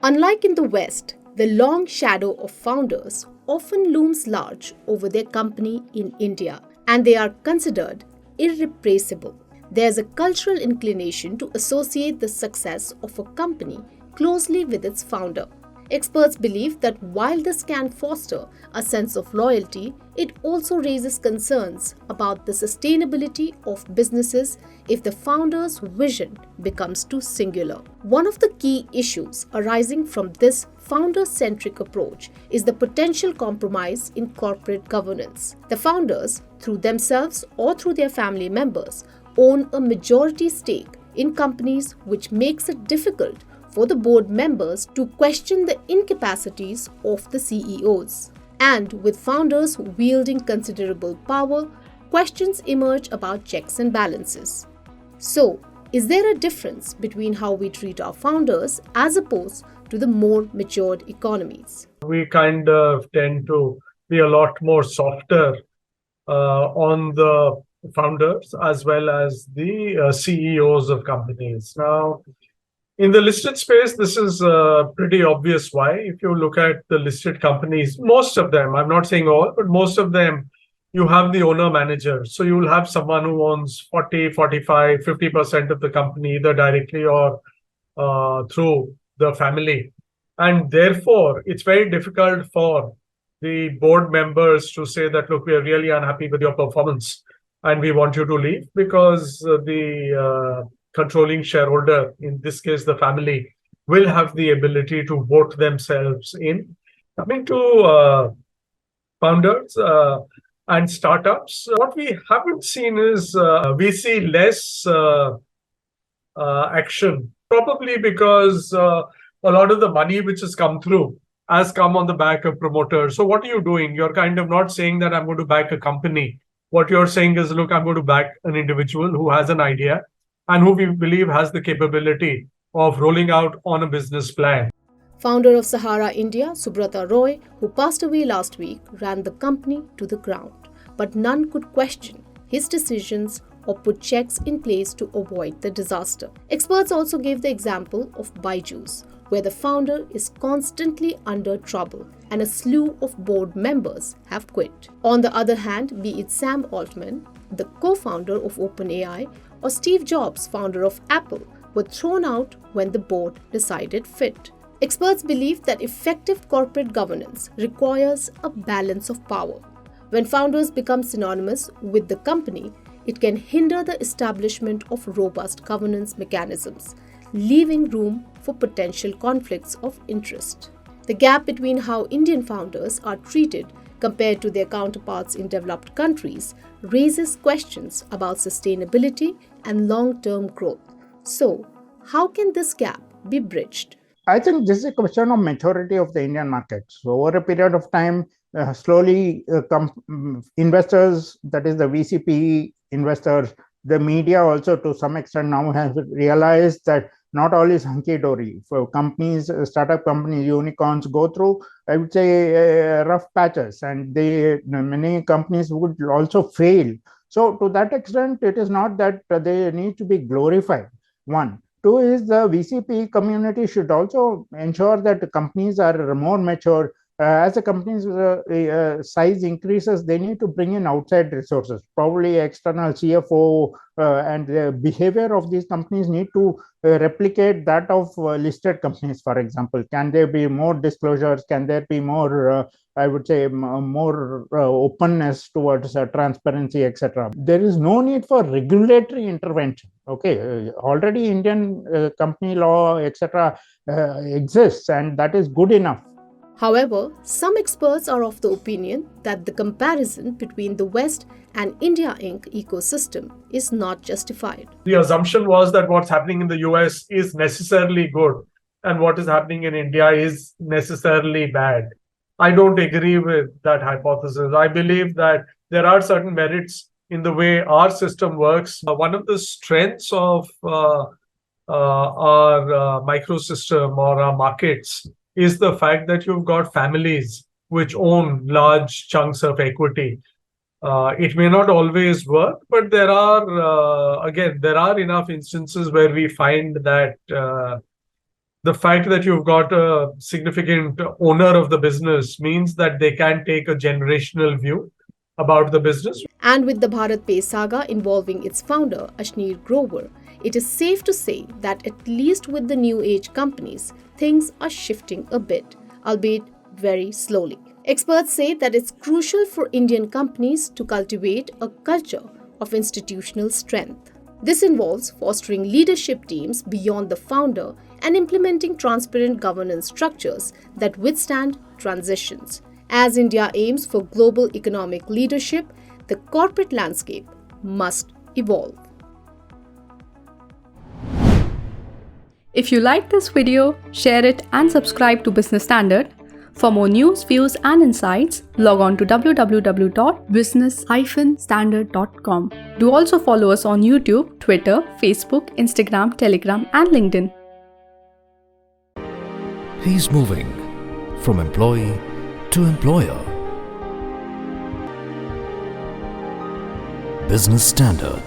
Unlike in the West, the long shadow of founders often looms large over their company in India, and they are considered irreplaceable. There's a cultural inclination to associate the success of a company closely with its founder. Experts believe that while this can foster a sense of loyalty, it also raises concerns about the sustainability of businesses if the founder's vision becomes too singular. One of the key issues arising from this founder-centric approach is the potential compromise in corporate governance. The founders, through themselves or through their family members, own a majority stake in companies, which makes it difficult for the board members to question the incapacities of the CEOs. And with founders wielding considerable power, questions emerge about checks and balances. So, is there a difference between how we treat our founders as opposed to the more matured economies? We kind of tend to be a lot more softer on the founders as well as the CEOs of companies. Now, in the listed space, this is pretty obvious why. If you look at the listed companies, most of them, I'm not saying all, but most of them, you have the owner manager. So you will have someone who owns 40, 45, 50% of the company, either directly or through the family. And therefore, it's very difficult for the board members to say that, look, we are really unhappy with your performance and we want you to leave, because the controlling shareholder, in this case the family, will have the ability to vote themselves in. Coming to founders and startups, what we haven't seen is we see less action, probably because a lot of the money which has come through has come on the back of promoters. So what are you doing? You're kind of not saying that I'm going to back a company. What you're saying is, look, I'm going to back an individual who has an idea and who we believe has the capability of rolling out on a business plan. Founder of Sahara India, Subrata Roy, who passed away last week, ran the company to the ground. But none could question his decisions or put checks in place to avoid the disaster. Experts also gave the example of Byju's, where the founder is constantly under trouble and a slew of board members have quit. On the other hand, be it Sam Altman, the co-founder of OpenAI, or Steve Jobs, founder of Apple, were thrown out when the board decided fit. Experts believe that effective corporate governance requires a balance of power. When founders become synonymous with the company, it can hinder the establishment of robust governance mechanisms, leaving room for potential conflicts of interest. The gap between how Indian founders are treated compared to their counterparts in developed countries raises questions about sustainability and long-term growth. So, how can this gap be bridged? I think this is a question of maturity of the Indian market. So over a period of time, slowly investors, that is the VCP investors, the media also to some extent now has realized that not all is hunky-dory. For companies, startup companies, unicorns go through, I would say, rough patches, and many companies would also fail. So to that extent, it is not that they need to be glorified. One. Two is the VCP community should also ensure that the companies are more mature. As the company's size increases, they need to bring in outside resources, probably external CFO, and the behavior of these companies need to replicate that of listed companies, for example. Can there be more disclosures? Can there be more, I would say, more openness towards transparency, etc.? There is no need for regulatory intervention. Okay, already Indian company law, etc., exists, and that is good enough. However, some experts are of the opinion that the comparison between the West and India Inc. ecosystem is not justified. The assumption was that what's happening in the US is necessarily good and what is happening in India is necessarily bad. I don't agree with that hypothesis. I believe that there are certain merits in the way our system works. One of the strengths of our microsystem or our markets is the fact that you've got families which own large chunks of equity. It may not always work, but there are enough instances where we find that the fact that you've got a significant owner of the business means that they can take a generational view about the business. And with the Bharat Pay saga involving its founder, Ashneer Grover, it is safe to say that at least with the new age companies, things are shifting a bit, albeit very slowly. Experts say that it's crucial for Indian companies to cultivate a culture of institutional strength. This involves fostering leadership teams beyond the founder and implementing transparent governance structures that withstand transitions. As India aims for global economic leadership, the corporate landscape must evolve. If you like this video, share it and subscribe to Business Standard. For more news, views and insights, log on to www.business-standard.com. Do also follow us on YouTube, Twitter, Facebook, Instagram, Telegram and LinkedIn. He's moving from employee to employer. Business Standard.